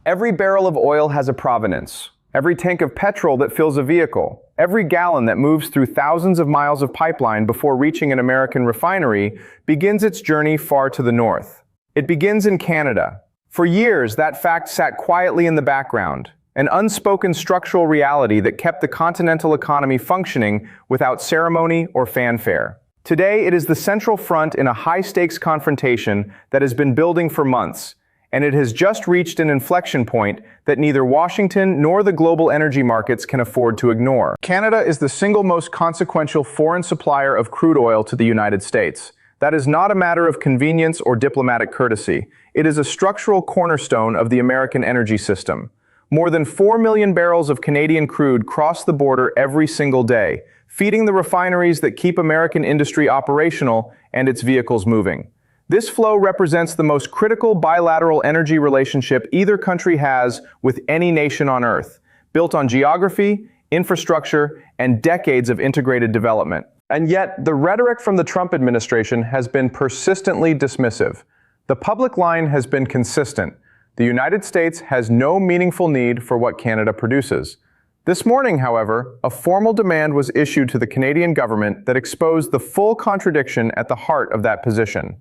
Every barrel of oil has a provenance. Every tank of petrol that fills a vehicle, every gallon that moves through thousands of miles of pipeline before reaching an American refinery begins its journey far to the north. It begins in Canada. For years, that fact sat quietly in the background, an unspoken structural reality that kept the continental economy functioning without ceremony or fanfare. Today, it is the central front in a high-stakes confrontation that has been building for months, and it has just reached an inflection point that neither Washington nor the global energy markets can afford to ignore. Canada is the single most consequential foreign supplier of crude oil to the United States. That is not a matter of convenience or diplomatic courtesy. It is a structural cornerstone of the American energy system. More than 4 million barrels of Canadian crude cross the border every single day, feeding the refineries that keep American industry operational and its vehicles moving. This flow represents the most critical bilateral energy relationship either country has with any nation on Earth, built on geography, infrastructure, and decades of integrated development. And yet, the rhetoric from the Trump administration has been persistently dismissive. The public line has been consistent. The United States has no meaningful need for what Canada produces. This morning, however, a formal demand was issued to the Canadian government that exposed the full contradiction at the heart of that position.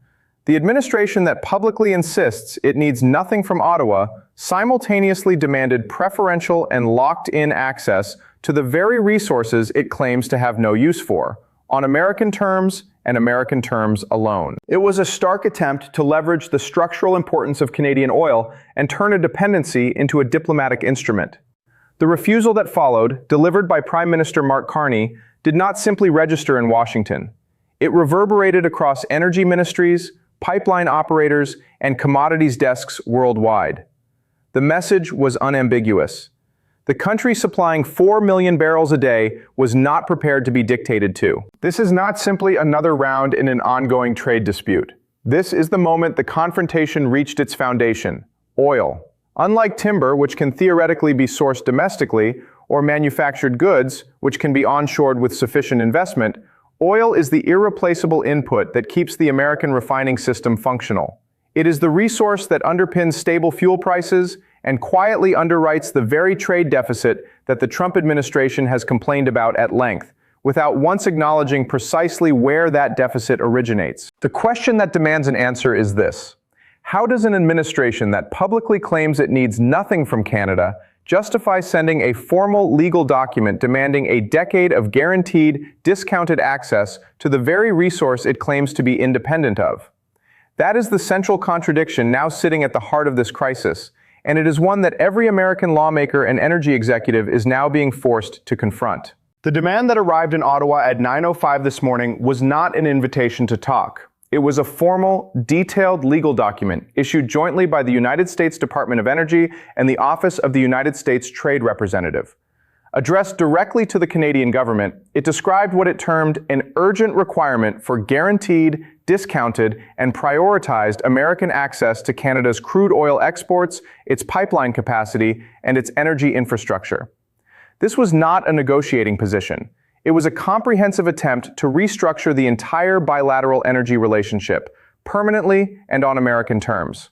The administration that publicly insists it needs nothing from Ottawa simultaneously demanded preferential and locked-in access to the very resources it claims to have no use for, on American terms and American terms alone. It was a stark attempt to leverage the structural importance of Canadian oil and turn a dependency into a diplomatic instrument. The refusal that followed, delivered by Prime Minister Mark Carney, did not simply register in Washington. It reverberated across energy ministries, pipeline operators, and commodities desks worldwide. The message was unambiguous. The country supplying 4 million barrels a day was not prepared to be dictated to. This is not simply another round in an ongoing trade dispute. This is the moment the confrontation reached its foundation: oil. Unlike timber, which can theoretically be sourced domestically, or manufactured goods, which can be onshored with sufficient investment, oil is the irreplaceable input that keeps the American refining system functional. It is the resource that underpins stable fuel prices and quietly underwrites the very trade deficit that the Trump administration has complained about at length, without once acknowledging precisely where that deficit originates. The question that demands an answer is this: how does an administration that publicly claims it needs nothing from Canada justify sending a formal legal document demanding a decade of guaranteed, discounted access to the very resource it claims to be independent of? That is the central contradiction now sitting at the heart of this crisis, and it is one that every American lawmaker and energy executive is now being forced to confront. The demand that arrived in Ottawa at 9:05 this morning was not an invitation to talk. It was a formal, detailed legal document issued jointly by the United States Department of Energy and the Office of the United States Trade Representative. Addressed directly to the Canadian government, it described what it termed an urgent requirement for guaranteed, discounted, and prioritized American access to Canada's crude oil exports, its pipeline capacity, and its energy infrastructure. This was not a negotiating position. It was a comprehensive attempt to restructure the entire bilateral energy relationship, permanently and on American terms.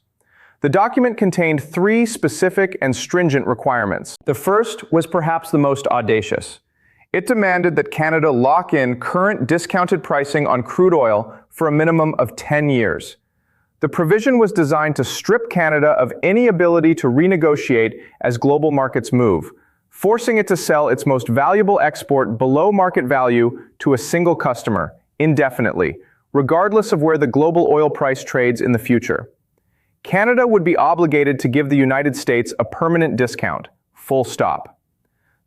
The document contained 3 specific and stringent requirements. The first was perhaps the most audacious. It demanded that Canada lock in current discounted pricing on crude oil for a minimum of 10 years. The provision was designed to strip Canada of any ability to renegotiate as global markets move, forcing it to sell its most valuable export below market value to a single customer, indefinitely, regardless of where the global oil price trades in the future. Canada would be obligated to give the United States a permanent discount, full stop.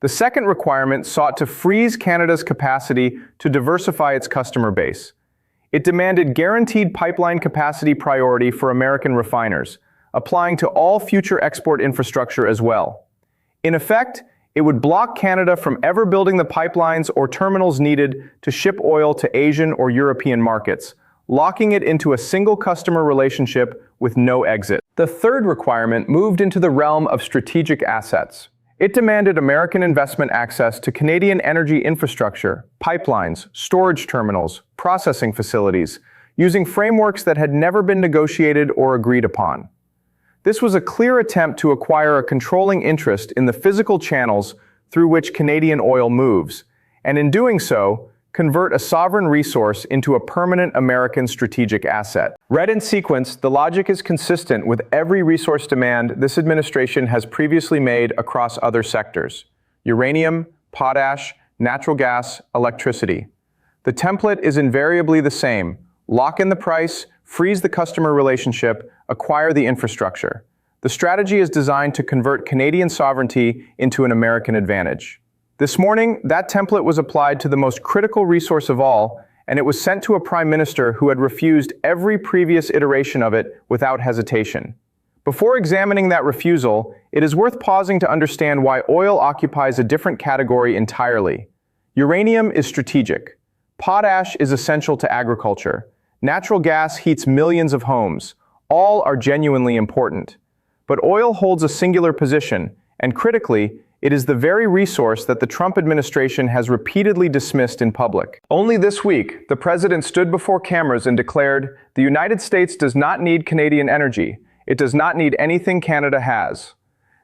The second requirement sought to freeze Canada's capacity to diversify its customer base. It demanded guaranteed pipeline capacity priority for American refiners, applying to all future export infrastructure as well. In effect, it would block Canada from ever building the pipelines or terminals needed to ship oil to Asian or European markets, locking it into a single customer relationship with no exit. The third requirement moved into the realm of strategic assets. It demanded American investment access to Canadian energy infrastructure, pipelines, storage terminals, processing facilities, using frameworks that had never been negotiated or agreed upon. This was a clear attempt to acquire a controlling interest in the physical channels through which Canadian oil moves, and in doing so, convert a sovereign resource into a permanent American strategic asset. Read in sequence, the logic is consistent with every resource demand this administration has previously made across other sectors: uranium, potash, natural gas, electricity. The template is invariably the same: lock in the price, freeze the customer relationship, acquire the infrastructure. The strategy is designed to convert Canadian sovereignty into an American advantage. This morning, that template was applied to the most critical resource of all, and it was sent to a prime minister who had refused every previous iteration of it without hesitation. Before examining that refusal, it is worth pausing to understand why oil occupies a different category entirely. Uranium is strategic. Potash is essential to agriculture. Natural gas heats millions of homes. All are genuinely important. But oil holds a singular position, and critically, it is the very resource that the Trump administration has repeatedly dismissed in public. Only this week, the president stood before cameras and declared, "The United States does not need Canadian energy. It does not need anything Canada has."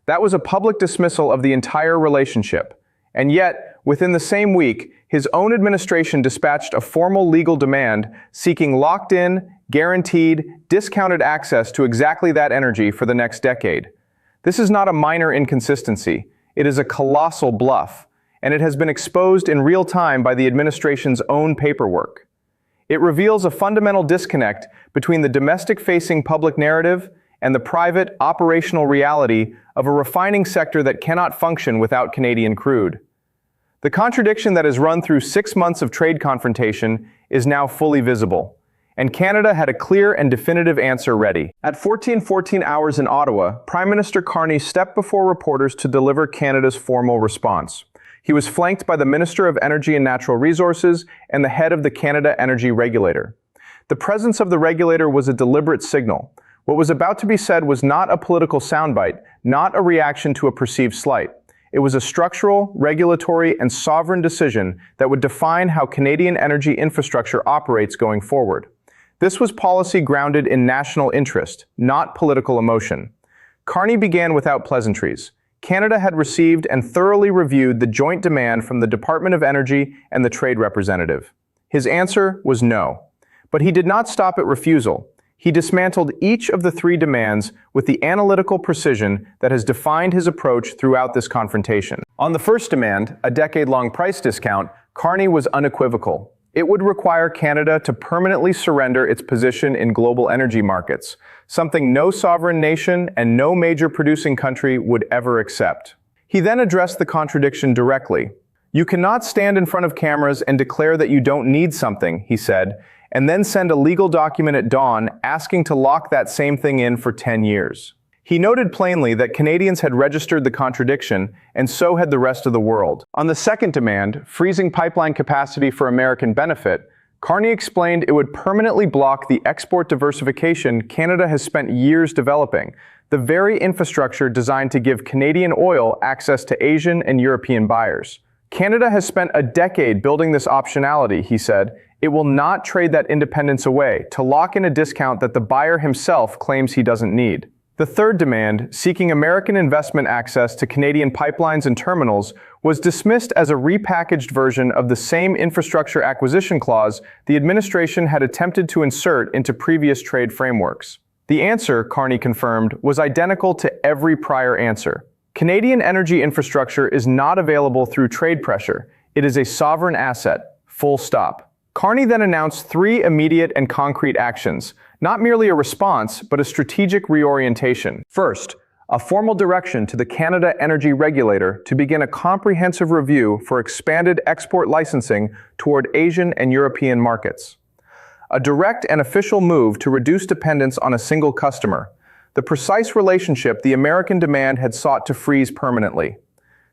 That was a public dismissal of the entire relationship. And yet, within the same week, his own administration dispatched a formal legal demand seeking locked-in, guaranteed, discounted access to exactly that energy for the next decade. This is not a minor inconsistency. It is a colossal bluff, and it has been exposed in real time by the administration's own paperwork. It reveals a fundamental disconnect between the domestic-facing public narrative and the private, operational reality of a refining sector that cannot function without Canadian crude. The contradiction that has run through 6 months of trade confrontation is now fully visible, and Canada had a clear and definitive answer ready. At 14:14 hours in Ottawa, Prime Minister Carney stepped before reporters to deliver Canada's formal response. He was flanked by the Minister of Energy and Natural Resources and the head of the Canada Energy Regulator. The presence of the regulator was a deliberate signal. What was about to be said was not a political soundbite, not a reaction to a perceived slight. It was a structural, regulatory, and sovereign decision that would define how Canadian energy infrastructure operates going forward. This was policy grounded in national interest, not political emotion. Carney began without pleasantries. Canada had received and thoroughly reviewed the joint demand from the Department of Energy and the trade representative. His answer was no. But he did not stop at refusal. He dismantled each of the 3 demands with the analytical precision that has defined his approach throughout this confrontation. On the first demand, a decade-long price discount, Carney was unequivocal. It would require Canada to permanently surrender its position in global energy markets, something no sovereign nation and no major producing country would ever accept. He then addressed the contradiction directly. "You cannot stand in front of cameras and declare that you don't need something," he said, and then send a legal document at dawn asking to lock that same thing in for 10 years. He noted plainly that Canadians had registered the contradiction, and so had the rest of the world. On the second demand, freezing pipeline capacity for American benefit, Carney explained it would permanently block the export diversification Canada has spent years developing, the very infrastructure designed to give Canadian oil access to Asian and European buyers. Canada has spent a decade building this optionality, he said. It will not trade that independence away to lock in a discount that the buyer himself claims he doesn't need. The third demand, seeking American investment access to Canadian pipelines and terminals, was dismissed as a repackaged version of the same infrastructure acquisition clause the administration had attempted to insert into previous trade frameworks. The answer, Carney confirmed, was identical to every prior answer. Canadian energy infrastructure is not available through trade pressure. It is a sovereign asset. Full stop. Carney then announced 3 immediate and concrete actions, not merely a response, but a strategic reorientation. First, a formal direction to the Canada Energy Regulator to begin a comprehensive review for expanded export licensing toward Asian and European markets. A direct and official move to reduce dependence on a single customer, the precise relationship the American demand had sought to freeze permanently.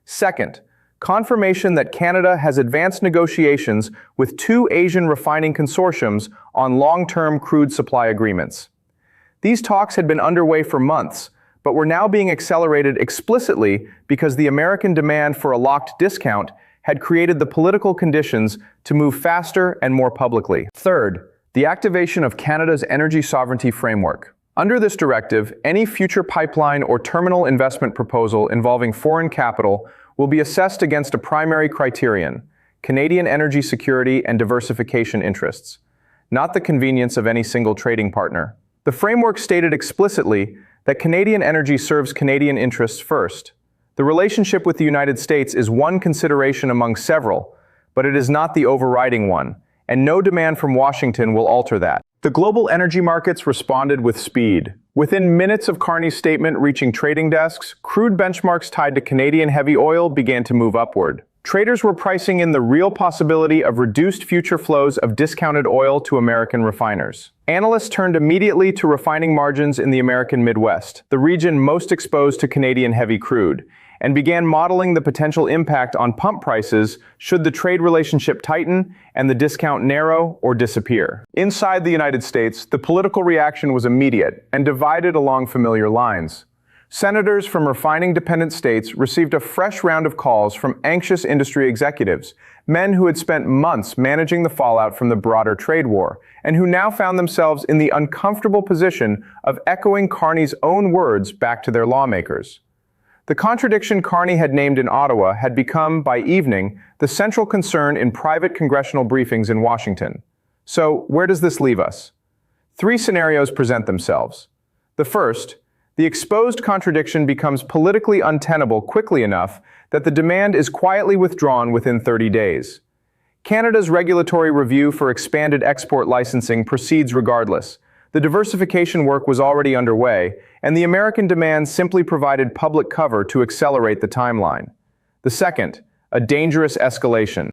Second, confirmation that Canada has advanced negotiations with 2 Asian refining consortiums on long-term crude supply agreements. These talks had been underway for months, but were now being accelerated explicitly because the American demand for a locked discount had created the political conditions to move faster and more publicly. Third, the activation of Canada's energy sovereignty framework. Under this directive, any future pipeline or terminal investment proposal involving foreign capital will be assessed against a primary criterion: Canadian energy security and diversification interests, not the convenience of any single trading partner. The framework stated explicitly that Canadian energy serves Canadian interests first. The relationship with the United States is one consideration among several, but it is not the overriding one, and no demand from Washington will alter that. The global energy markets responded with speed. Within minutes of Carney's statement reaching trading desks, crude benchmarks tied to Canadian heavy oil began to move upward. Traders were pricing in the real possibility of reduced future flows of discounted oil to American refiners. Analysts turned immediately to refining margins in the American Midwest, the region most exposed to Canadian heavy crude, and began modeling the potential impact on pump prices should the trade relationship tighten and the discount narrow or disappear. Inside the United States, the political reaction was immediate and divided along familiar lines. Senators from refining-dependent states received a fresh round of calls from anxious industry executives, men who had spent months managing the fallout from the broader trade war, and who now found themselves in the uncomfortable position of echoing Carney's own words back to their lawmakers. The contradiction Carney had named in Ottawa had become, by evening, the central concern in private congressional briefings in Washington. So, where does this leave us? Three scenarios present themselves. The first, the exposed contradiction becomes politically untenable quickly enough that the demand is quietly withdrawn within 30 days. Canada's regulatory review for expanded export licensing proceeds regardless. The diversification work was already underway, and the American demand simply provided public cover to accelerate the timeline. The second, a dangerous escalation.